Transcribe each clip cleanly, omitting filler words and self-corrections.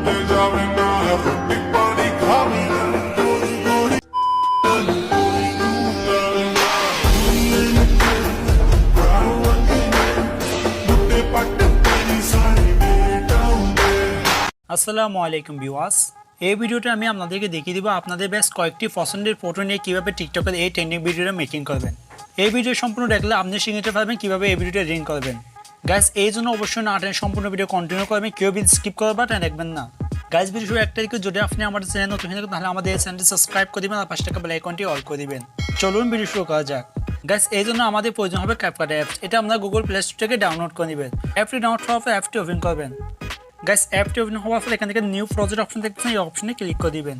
আসসালামু আলাইকুম ভিউয়ার্স, এই ভিডিওতে আমি আপনাদেরকে দেখিয়ে দিব আপনাদের বেশ কয়েকটি পছন্দের ফটো নিয়ে কিভাবে টিকটকের এই ট্রেন্ডিং ভিডিওটা মেকিং করবেন। এই ভিডিও সম্পূর্ণ দেখলে আপনি শিখতে পারবেন কিভাবে এই ভিডিওটা এডিট করবেন। গাইস, এই জন্য অবশ্যই না টেনে সম্পূর্ণ ভিডিও কন্টিনিউ করবেন, কেউ ভিডিও স্কিপ করবেন না দেখবেন না। গাইস, ভিডিও শুরু একটা দিকে যদি আপনি আমাদের চ্যানেল নতুন হয়ে থাকেন তাহলে আমাদের এই চ্যানেলটি সাবস্ক্রাইব করে দিবেন আর পাশে থাকা বেল আইকনটি অল করে দিবেন। চলুন ভিডিও শুরু করা যাক। গাইস, এই জন্য আমাদের প্রয়োজন হবে ক্যাপকাট অ্যাপস। এটা আমরা গুগল প্লে স্টোর থেকে ডাউনলোড করে নেবেন। অ্যাপটি ডাউনলোড হওয়ার পর অ্যাপটি ওপেন করবেন। গাইস, অ্যাপটি ওপেন হওয়ার পর এখান থেকে নিউ প্রজেক্ট অপশন দেখতেছেন, এই অপশনে ক্লিক করে দিবেন।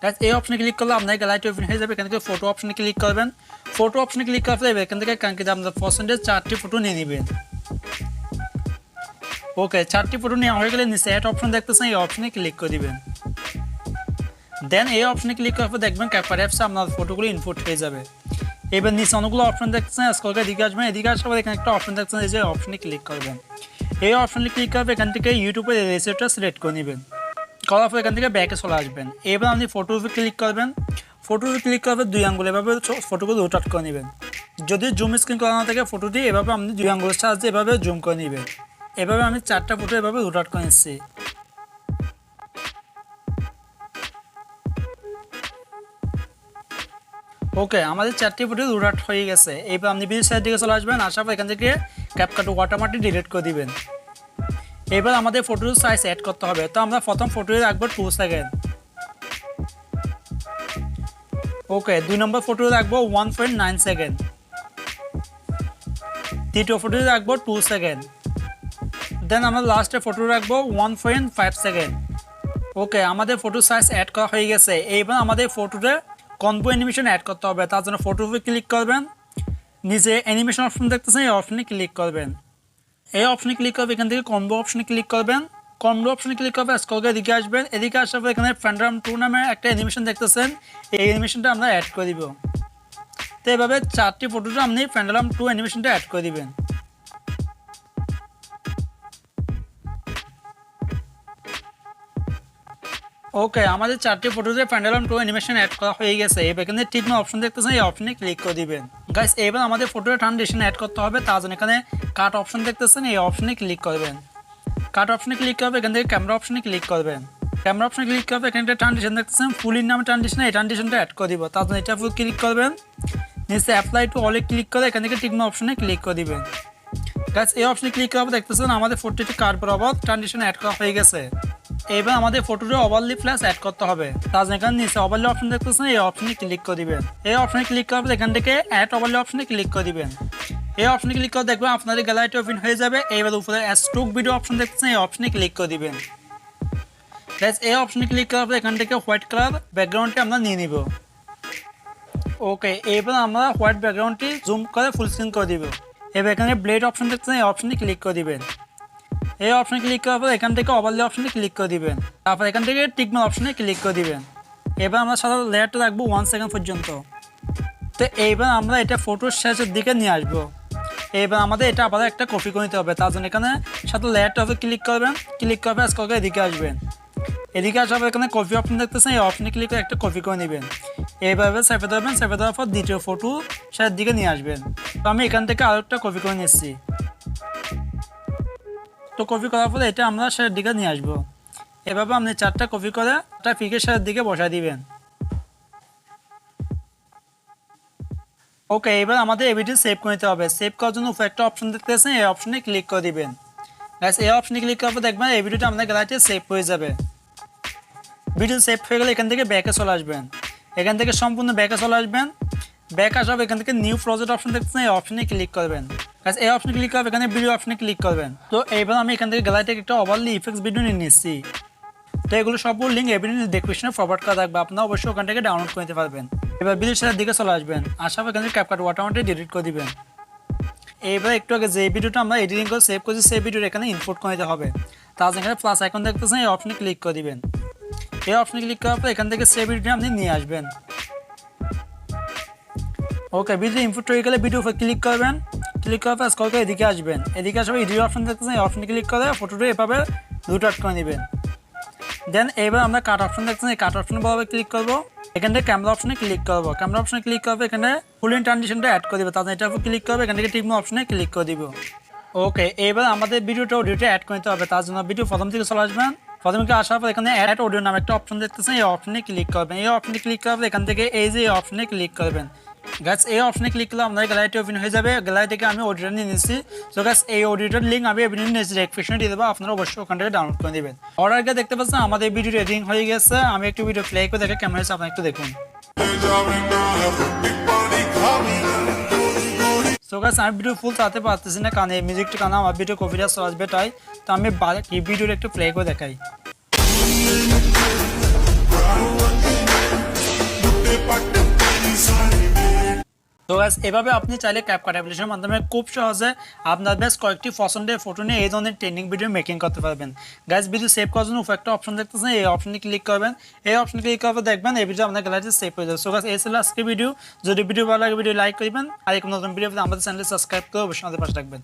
গাইস, এই অপশনে ক্লিক করলে আপনার গ্যালারিটি ওপেন হয়ে যাবে। এখান থেকে ফটো অপশনে ক্লিক করবেন। ফটো অপশনে ক্লিক করার পর এখান থেকে কাঙ্ক্ষিত আপনার পছন্দের 4টি ফটো নিয়ে নেবেন। ওকে, 4টি ফটো নেওয়া হয়ে গেলে নিচে অ্যাড অপশন দেখতেছেন, এই অপশনে ক্লিক করে দিবেন। দেন এই অপশনে ক্লিক করার পর দেখবেন ক্যাপকাট অ্যাপসে আপনার ফটোগুলো ইনপুট হয়ে যাবে। এবার নিচে অনেকগুলো অপশন দেখতেছেন, স্ক্রল করে এদিকে আসবেন। এদিকে আসার পর এখানে একটা অপশন দেখতেছেন, এই যে অপশনে ক্লিক করবেন। এই অপশনে ক্লিক করবে এখান থেকে ইউটিউবের রেসিপিটা সিলেক্ট করে নেবেন। করার পর এখান থেকে ব্যাকে চলে আসবেন। এবার আপনি ফটোর উপর ক্লিক করবেন। ফটোর উপর ক্লিক করবে 2 আঙ্গুল এভাবে ফটোগুলো রোটেট করে নেবেন। যদি জুম স্ক্রিন করা না থাকে ফটোটি এভাবে আপনি 2 আঙ্গুলের সাহায্যে এভাবে জুম করে নেবেন। এভাবে আমি 4টা ফটো এভাবে রোটেট করে নিচ্ছি। ওকে, আমাদের 4টি ফটো রোটেট হয়ে গেছে। এবার আপনি ভিডিও সাইড দিকে চলে আসবেন। আসার পর এখান থেকে ক্যাপকাট ওয়াটারমার্কটি ডিলিট করে দিবেন। এবার আমাদের ফটোর সাইজ অ্যাড করতে হবে। তো আমরা প্রথম ফটোতে রাখবো 2 সেকেন্ড। ওকে, 2 নম্বর ফটোতে রাখবো 1.9 সেকেন্ড। তৃতীয় ফটোতে রাখবো 2 সেকেন্ড। দেন আমরা লাস্টের ফটো রাখবো 1.5 সেকেন্ড। ওকে, আমাদের ফটো সাইজ অ্যাড করা হয়ে গেছে। এইবার আমাদের ফটোতে কম্বো অ্যানিমেশন অ্যাড করতে হবে। তার জন্য ফটোর উপরে ক্লিক করবেন। নিচে অ্যানিমেশন অপশন দেখতেছেন, এই অপশনে ক্লিক করবেন। এই অপশনে ক্লিক করবে এখান থেকে কম্বো অপশনে ক্লিক করবেন। কম্বো অপশনে ক্লিক করবে স্ক্রল করে এদিকে আসবেন। এদিকে আসার পর এখানে ফ্যান্ডাম 2 নামে একটা অ্যানিমেশন দেখতেছেন, এই অ্যানিমেশনটা আমরা অ্যাড করে দিব। তো এভাবে 4টি ফটোতে আপনি ফ্যান্ডাম 2 অ্যানিমেশনটা অ্যাড করে দিবেন। ওকে, আমাদের 4টি ফটোতে ফ্যান্ডাম 2 অ্যানিমেশন অ্যাড করা হয়ে গেছে। এবার এখানে ঠিক না অপশন দেখতেছেন, এই অপশনে ক্লিক করে দিবেন। গাইস, এবার আমাদের ফটোতে ট্রানজিশন অ্যাড করতে হবে। তার জন্য এখানে কাট অপশন দেখতেছেন, এই অপশনে ক্লিক করবেন। কাট অপশনে ক্লিক করবে এখান থেকে ক্যামেরা অপশনে ক্লিক করবেন। ক্যামেরা অপশনে ক্লিক করবে এখানে একটা ট্রানজিশন দেখতেছেন, ফুল ইন নামে ট্রানজিশন, এই ট্রানজিশনটা অ্যাড করে দিব। তার জন্য এটা ফুল ক্লিক করবেন। নিচে অ্যাপ্লাই টু অলে ক্লিক করে এখান থেকে টিকমা অপশনে ক্লিক করে দিবেন। গাইস, এই অপশনে ক্লিক করার পর দেখতেছেন আমাদের ফটোটি কাট বরাবর ট্রানজিশন অ্যাড করা হয়ে গেছে। এবার আমাদের ফটোতে ওভারলি ফ্ল্যাশ অ্যাড করতে হবে। তার জন্য এখানে নিচে ওভারলি অপশন দেখতেছেন, এই অপশনে ক্লিক করে দিবেন। এই অপশনে ক্লিক করার পর এখান থেকে অ্যাড ওভারলি অপশনে ক্লিক করে দিবেন। এই অপশনে ক্লিক করে দেখবেন আপনাদের গ্যালারিটি ওপেন হয়ে যাবে। এইবার উপরে স্টক ভিডিও অপশন দেখতেছেন, এই অপশনে ক্লিক করে দিবেন। গাইস, এই অপশনে ক্লিক করার পর এখান থেকে হোয়াইট কালার ব্যাকগ্রাউন্ডটি আমরা নিয়ে নিব। ওকে, এবার আমরা হোয়াইট ব্যাকগ্রাউন্ডটি জুম করে ফুল স্ক্রিন করে দিব। এবার এখানে ব্লেড অপশন দেখতেছেন, এই অপশনে ক্লিক করে দিবেন। এই অপশনে ক্লিক করার পর এখান থেকে ওভারলি অপশনে ক্লিক করে দিবেন। তারপর এখান থেকে টিকমার্ক অপশনে ক্লিক করে দিবেন। এবার আমরা সাদা লেয়ারটা রাখবো 1 সেকেন্ড পর্যন্ত। তো এইবার আমরা এটা ফটোর শেষের দিকে নিয়ে আসবো। এবার আমাদের এটা আবার একটা কপি করে নিতে হবে। তার জন্য এখানে সাথে লেয়ারটা হবে ক্লিক করবেন। ক্লিক করবে স্ক্রল করে এদিকে আসবেন। এদিকে আসার পর এখানে কপি অপশন দেখতেছেন, এই অপশনে ক্লিক করে একটা কপি করে নেবেন। এইভাবে সেভে দেবেন। সেভে দেওয়ার পর দ্বিতীয় ফটো শেষের দিকে নিয়ে আসবেন। তো আমি এখান থেকে আরও একটা কপি করে নিচ্ছি। তো কপি করার পরে এটা আমরা শেষের দিকে নিয়ে আসবো। এভাবে আপনি 4টা কপি করে একটা পিকের শেষের দিকে বসাই দিবেন। ওকে, এবার আমাদের এই ভিডিও সেভ করে নিতে হবে। সেভ করার জন্য উপরে একটা অপশন দেখতেছেন, এই অপশনে ক্লিক করে দিবেন। গাইস, এই অপশনে ক্লিক করার পর দেখবেন এই ভিডিওটা আপনার গ্যালারিতে সেভ হয়ে যাবে। ভিডিও সেভ হয়ে গেলে এখান থেকে ব্যাকে চলে আসবেন। এখান থেকে সম্পূর্ণ ব্যাকে চলে আসবেন। ব্যাক আসার এখান থেকে নিউ প্রজেক্ট অপশন দেখতেছেন, এই অপশনে ক্লিক করবেন। গাইস, এই অপশনে ক্লিক করবে এখানে ভিডিও অপশনে ক্লিক করবেন। তো এইবার আমি এখান থেকে গ্যালারি থেকে একটা ওভারলি ইফেক্টস ভিডিও নিয়ে নিচ্ছি। তো এগুলো সবগুলো লিঙ্ক এই ভিডিও ডেসক্রিপশনে ফরওয়ার্ড করা থাকবে, আপনারা অবশ্যই ওখান থেকে ডাউনলোড করে নিতে পারবেন। এবার ভিডিওর সাথে দিকে চলে আসবেন। আসার পর এখানে ক্যাপকাট ওয়াটারমার্কটি ডিলিট করে দিবেন। এইবার একটু আগে যে ভিডিওটা আমরা এডিটিং করে সেভ করছি সেই ভিডিওটা এখানে ইনপুট করে নিতে হবে। তার জন্য এখানে প্লাস আইকন দেখতেছেন, এই অপশনে ক্লিক করে দিবেন। এই অপশনে ক্লিক করার পর এখান থেকে সেভ ভিডিওটা আপনি নিয়ে আসবেন। ওকে, ভিডিও ইনপুট হয়ে গেলে ভিডিও উপর ক্লিক করবেন। ক্লিক করার পর স্ক্রল করে এদিকে আসবেন। এদিকে আসবে এডিট অপশন দেখতেছেন, এই অপশনে ক্লিক করে ফটোটা এভাবে রোটেট করে নেবেন। দেন এবার আমরা কাট অপশন দেখছেন, এই কাট অপশন ভাবে ক্লিক করবো, এখান থেকে ক্যামেরা অপশনে ক্লিক করবো, ক্যামেরা অপশনে ক্লিক করবো, এখানে ফুল ইন ট্রানজিশনটা অ্যাড করে দিবে, তারপর এটার উপর ক্লিক করবে, এখান থেকে টিকনো অপশনে ক্লিক করে দিব। ওকে, এবার আমাদের ভিডিওটা অডিওটা অ্যাড করতে হবে, তার জন্য ভিডিও প্রথম থেকে চলে আসবেন, প্রথমে আসার পর এখানে অ্যাড অডিও নামে একটা অপশন দেখতেছেন, এই অপশনে ক্লিক করবেন, এই অপশনে ক্লিক করার পর এখান থেকে এই যে এই অপশনে ক্লিক করবেন। গাইস এই অপশনে ক্লিক করলে আপনার গ্যালারিটি ওপেন হয়ে যাবে, গ্যালারি থেকে আমি অডিওটা নিয়ে নিচ্ছি। সো গাইস এই অডিওটার লিঙ্ক আমি ভিডিওর ডেসক্রিপশনে দিয়ে দেবো, আপনারা অবশ্যই ওখান থেকে ডাউনলোড করে নেবেন। অর্ডার আগে দেখতে পাচ্ছেন আমাদের ভিডিও এডিটিং হয়ে গেছে, আমি একটু ভিডিও প্লে করে দেখে কেমন হয়েছে আপনারা একটু দেখুন। সো গাইস আমি ভিডিও ফুল চালাতে পারতেছি না, কারণ এই মিউজিকটা কারণে আমার ভিডিও কপিরাইট আসবে, তাই তো আমি কি ভিডিওটা একটু প্লে করে দেখাই। তো গাইস এভাবে আপনি চাইলে ক্যাপকাট অ্যাপ্লিকেশনের মাধ্যমে খুব সহজে আপনার বেশ কয়েকটি পছন্দের ফটো নিয়ে এই ধরনের ট্রেন্ডিং ভিডিও মেকিং করতে পারবেন। গাইস ভিডিও সেভ করার জন্য উপরে একটা অপশন দেখতেছেন, এই অপশনে ক্লিক করবেন, এই অপশনে ক্লিক করবে দেখবেন এই ভিডিও আপনার গ্যালারিতে সেভ হয়ে যাবে। সো গাইস এই ছিল আজকে ভিডিও, যদি ভিডিও ভালো লাগে ভিডিও লাইক করবেন, আর এই নতুন ভিডিও আমাদের চ্যানেলে সাবস্ক্রাইব করে অবশ্যই আমাদের পাশে রাখবেন।